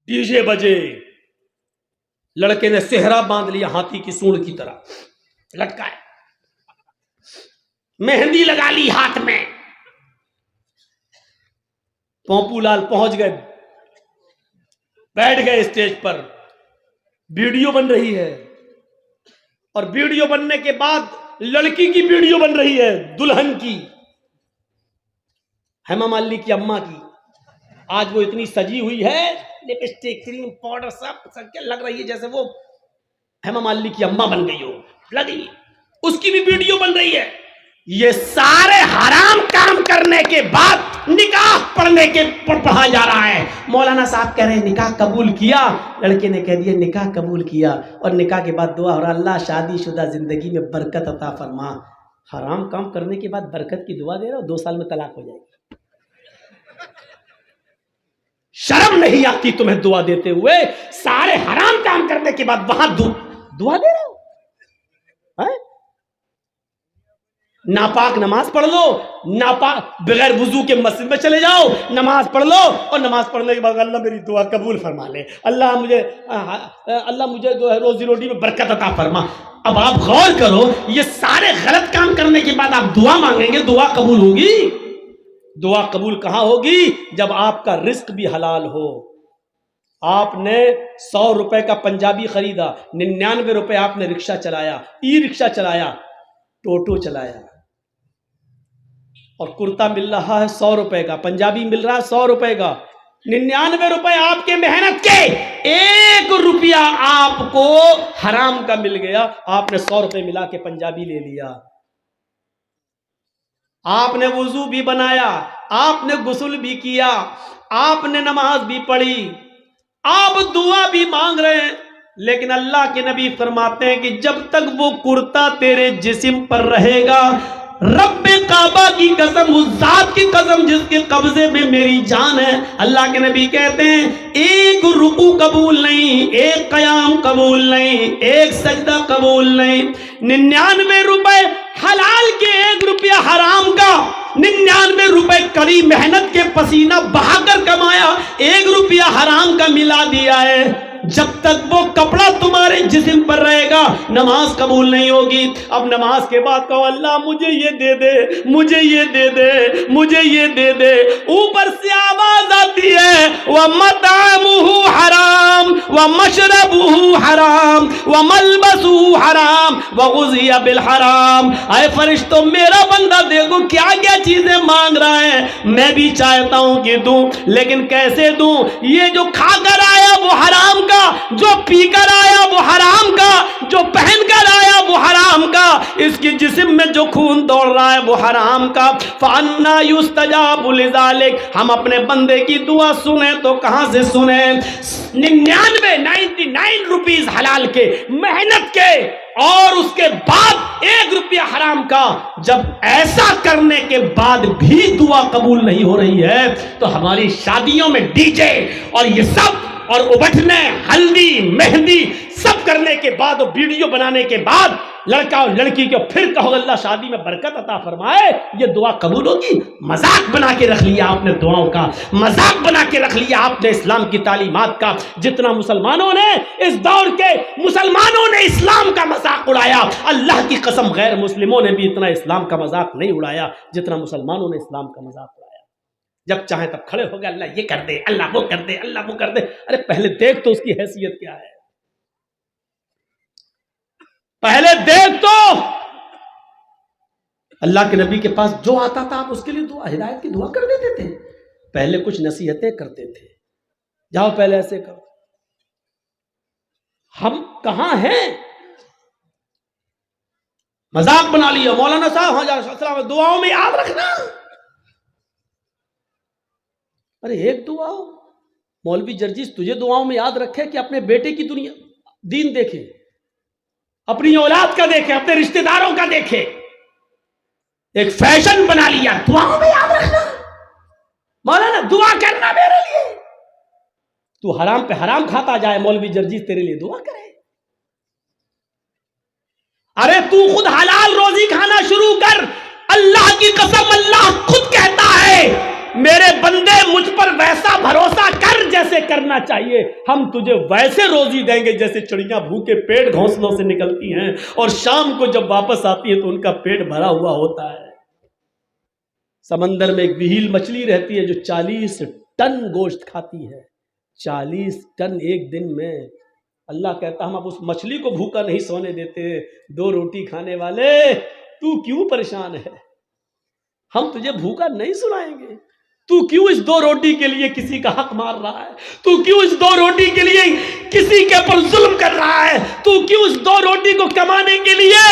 D J بجے، لڑکے نے صحرا باندھ لیا ہاتھی کی سونڈ کی طرح لٹکائے، مہندی لگا لی ہاتھ میں، پوپو لال پہنچ گئے، بیٹھ گئے اسٹیج پر، ویڈیو بن رہی ہے، اور ویڈیو بننے کے بعد لڑکی کی ویڈیو بن رہی ہے، دلہن کی، ہیما مالنی کی اماں کی. آج وہ اتنی سجی ہوئی ہے، لپسٹک کریم پاؤڈر سب کیا لگ رہی ہے جیسے وہ ہیما مالنی کی اماں بن گئی ہو، لگی اس کی بھی ویڈیو بن رہی ہے. یہ سارے حرام کام کرنے کے بعد نکاح پڑھنے کے پڑھا جا رہا ہے. مولانا صاحب کہہ رہے ہیں نکاح قبول کیا، لڑکے نے کہہ دیا نکاح قبول کیا، اور نکاح کے بعد دعا ہو رہا اللہ شادی شدہ زندگی میں برکت عطا فرما. حرام کام کرنے کے بعد برکت کی دعا دے رہا ہو، 2 سال میں طلاق ہو جائے گی. شرم نہیں آتی تمہیں دعا دیتے ہوئے؟ سارے حرام کام کرنے کے بعد وہاں دعا دے رہے ہو. ناپاک نماز پڑھ لو، ناپاک بغیر وضو کے مسجد میں چلے جاؤ، نماز پڑھ لو، اور نماز پڑھنے کے بعد اللہ میری دعا قبول فرما لے، اللہ مجھے جو ہے روزی روٹی میں برکت عطا فرما. اب آپ غور کرو، یہ سارے غلط کام کرنے کے بعد آپ دعا مانگیں گے، دعا قبول ہوگی؟ دعا قبول کہاں ہوگی؟ جب آپ کا رزق بھی حلال ہو. آپ نے 100 روپے کا پنجابی خریدا، 99 روپے آپ نے رکشہ چلایا، ای رکشہ چلایا، ٹوٹو چلایا، اور کرتا مل رہا ہے 100 روپے کا، پنجابی مل رہا ہے 100 روپے کا، 99 روپے آپ کے محنت کے، 1 روپیہ آپ کو حرام کا مل گیا، آپ نے 100 روپے ملا کے پنجابی لے لیا. آپ نے وضو بھی بنایا، آپ نے غسل بھی کیا، آپ نے نماز بھی پڑھی، آپ دعا بھی مانگ رہے ہیں، لیکن اللہ کے نبی فرماتے ہیں کہ جب تک وہ کرتا تیرے جسم پر رہے گا، رب کعبہ کی قسم، اس ذات کی قسم جس کے قبضے میں میری جان ہے، اللہ کے نبی کہتے ہیں 1 رکوع قبول نہیں، 1 قیام قبول نہیں، 1 سجدہ قبول نہیں. 99 روپے حلال کے، 1 روپیہ حرام کا، 99 روپے کڑی محنت کے پسینہ بہا کر کمایا، 1 روپیہ حرام کا ملا دیا ہے. جب تک وہ کپڑا تمہارے جسم پر رہے گا نماز قبول نہیں ہوگی. اب نماز کے بعد کہو اللہ مجھے یہ دے دے، مجھے یہ دے دے، مجھے یہ دے دے، اوپر سے آواز آتی ہے وَمَطْعَمُهُ حرام وَمَشْرَبُهُ حرام وَمَلْبَسُهُ حرام وَغُذِيَ بِالْحرام. اے فرشتوں میرا بندہ دیکھو کیا کیا چیزیں مانگ رہا ہے، میں بھی چاہتا ہوں کہ دوں، لیکن کیسے دوں؟ یہ جو کھا کر آیا وہ حرام کا، جو پی کر آیا وہ حرام کا، جو پہن کر آیا وہ حرام کا، اس کی جسم میں جو خون دوڑ رہا ہے وہ حرام کا. فَأَنَّا يُسْتَجَابُ لِذَلِكَ. ہم اپنے بندے کی دعا سنیں تو کہاں سے سنیں؟ 99 روپیز حلال کے، محنت کے، اور اس کے بعد 1 روپیہ حرام کا. جب ایسا کرنے کے بعد بھی دعا قبول نہیں ہو رہی ہے تو ہماری شادیوں میں ڈی جے اور یہ سب، اور ابٹھنے، ہلدی، مہندی سب کرنے کے بعد اور ویڈیو بنانے کے بعد لڑکا اور لڑکی کو پھر کہو اللہ شادی میں برکت عطا فرمائے، یہ دعا قبول ہوگی؟ مذاق بنا کے رکھ لیا آپ نے دعاؤں کا، مذاق بنا کے رکھ لیا آپ نے اسلام کی تعلیمات کا. جتنا مسلمانوں نے اس دور کے مسلمانوں نے اسلام کا مذاق اڑایا، اللہ کی قسم غیر مسلموں نے بھی اتنا اسلام کا مذاق نہیں اڑایا جتنا مسلمانوں نے اسلام کا مذاق اڑایا. جب چاہیں تب کھڑے ہو گئے اللہ یہ کر دے، اللہ وہ کر دے، اللہ وہ کر دے. ارے پہلے دیکھ تو اس کی حیثیت کیا ہے، پہلے دیکھ تو. اللہ کے نبی کے پاس جو آتا تھا آپ اس کے لیے دعا، ہدایت کی دعا کر دیتے تھے. پہلے کچھ نصیحتیں کرتے تھے، جاؤ پہلے ایسے کرو. ہم کہاں ہیں؟ مذاق بنا لیا. مولانا صاحب ہاں دعاؤں میں یاد رکھنا. ارے ایک دعا مولوی جرجیس تجھے دعاؤں میں یاد رکھے کہ اپنے بیٹے کی دنیا دین دیکھے، اپنی اولاد کا دیکھے، اپنے رشتہ داروں کا دیکھے. ایک فیشن بنا لیا دعاؤں میں یاد رکھنا. مولانا دعا کرنا میرے لیے. تو حرام پہ حرام کھاتا جائے، مولوی جرجیس تیرے لیے دعا کرے. ارے تو خود حلال روزی کھانا شروع کر. اللہ کی قسم اللہ خود کہتا ہے میرے بندے مجھ پر ویسا بھروسہ کر جیسے کرنا چاہیے، ہم تجھے ویسے روزی دیں گے جیسے چڑیاں بھوکے پیٹ گھونسلوں سے نکلتی ہیں اور شام کو جب واپس آتی ہیں تو ان کا پیٹ بھرا ہوا ہوتا ہے۔ سمندر میں ایک وہیل مچھلی رہتی ہے جو 40 ٹن گوشت کھاتی ہے، 40 ٹن ایک دن میں۔ اللہ کہتا ہم اب اس مچھلی کو بھوکا نہیں سونے دیتے، 2 روٹی کھانے والے تو کیوں پریشان ہے؟ ہم تجھے بھوکا نہیں سنائیں گے، تو کیوں اس 2 روٹی کے لیے کسی کا حق مار رہا ہے؟ تو کیوں اس 2 روٹی کے لیے کسی کے پر ظلم کر رہا ہے؟ تو کیوں اس 2 روٹی کو کمانے کے لیے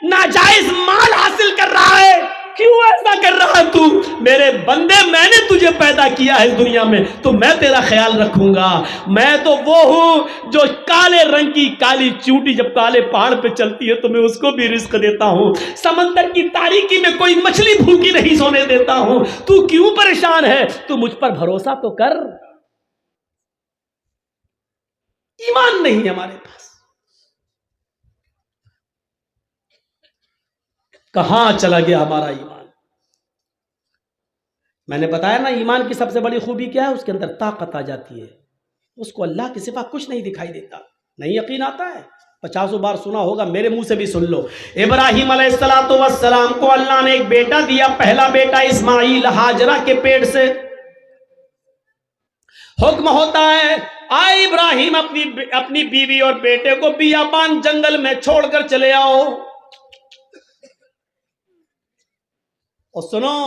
ناجائز مال حاصل کر رہا ہے؟ کیوں ایسا کر رہا ہے تو؟ میرے بندے میں نے تجھے پیدا کیا ہے اس دنیا میں تو میں تیرا خیال رکھوں گا۔ میں تو وہ ہوں جو کالے رنگ کی کالی چونٹی جب کالے پہاڑ پہ چلتی ہے تو میں اس کو بھی رزق دیتا ہوں، سمندر کی تاریکی میں کوئی مچھلی بھوکی نہیں سونے دیتا ہوں۔ تو کیوں پریشان ہے؟ تو مجھ پر بھروسہ تو کر۔ ایمان نہیں ہمارے پاس، کہاں چلا گیا ہمارا ایمان؟ میں نے بتایا نا ایمان کی سب سے بڑی خوبی کیا ہے؟ اس کے اندر طاقت آ جاتی ہے، اس کو اللہ کے سوا کچھ نہیں دکھائی دیتا۔ نہیں یقین آتا ہے؟ 50 بار سنا ہوگا، میرے منہ سے بھی سن لو۔ ابراہیم علیہ السلام کو اللہ نے ایک بیٹا دیا، پہلا بیٹا اسماعیل، ہاجرہ کے پیٹ سے۔ حکم ہوتا ہے آئے ابراہیم اپنی بیوی اور بیٹے کو بیابان جنگل میں چھوڑ کر چلے آؤ۔ اور سنو،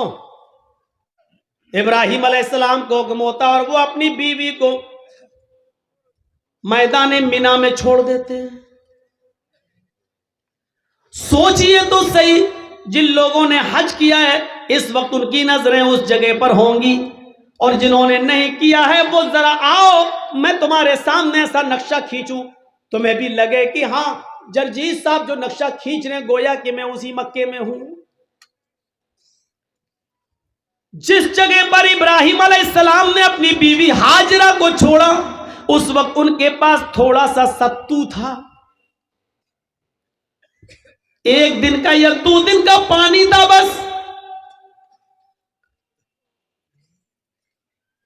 ابراہیم علیہ السلام کو حکم ہوتا اور وہ اپنی بیوی کو میدان مینا میں چھوڑ دیتے ہیں۔ سوچئے تو صحیح، جن لوگوں نے حج کیا ہے اس وقت ان کی نظریں اس جگہ پر ہوں گی، اور جنہوں نے نہیں کیا ہے وہ ذرا آؤ میں تمہارے سامنے ایسا نقشہ کھینچوں، تمہیں بھی لگے کہ ہاں جرجیت صاحب جو نقشہ کھینچ رہے ہیں گویا کہ میں اسی مکے میں ہوں۔ جس جگہ پر ابراہیم علیہ السلام نے اپنی بیوی ہاجرہ کو چھوڑا اس وقت ان کے پاس تھوڑا سا ستو تھا، 1 دن کا یا 2 دن کا پانی تھا بس۔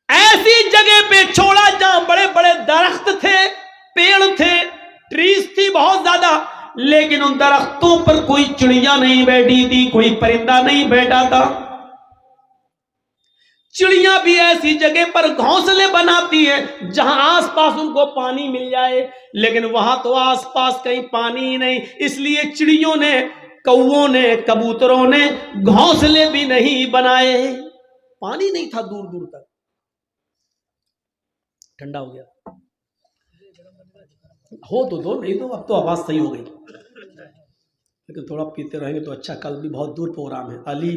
ایسی جگہ پہ چھوڑا جہاں بڑے بڑے درخت تھے، پیڑ تھے، ٹریز تھی بہت زیادہ، لیکن ان درختوں پر کوئی چڑیا نہیں بیٹھی تھی، کوئی پرندہ نہیں بیٹھا تھا۔ چڑیاں بھی ایسی جگہ پر گھونسلے بناتی ہیں جہاں آس پاس ان کو پانی مل جائے، لیکن وہاں تو آس پاس کہیں پانی ہی نہیں، اس لیے چڑیوں نے، کووں نے، کبوتروں نے گھونسلے بھی نہیں بنائے، پانی نہیں تھا دور دور تک۔ ٹھنڈا ہو گیا ہو تو دو، نہیں تو اب تو آواز صحیح ہو گئی، لیکن تھوڑا پیتے رہیں گے تو اچھا، کل بھی بہت دور پروگرام ہے۔ علی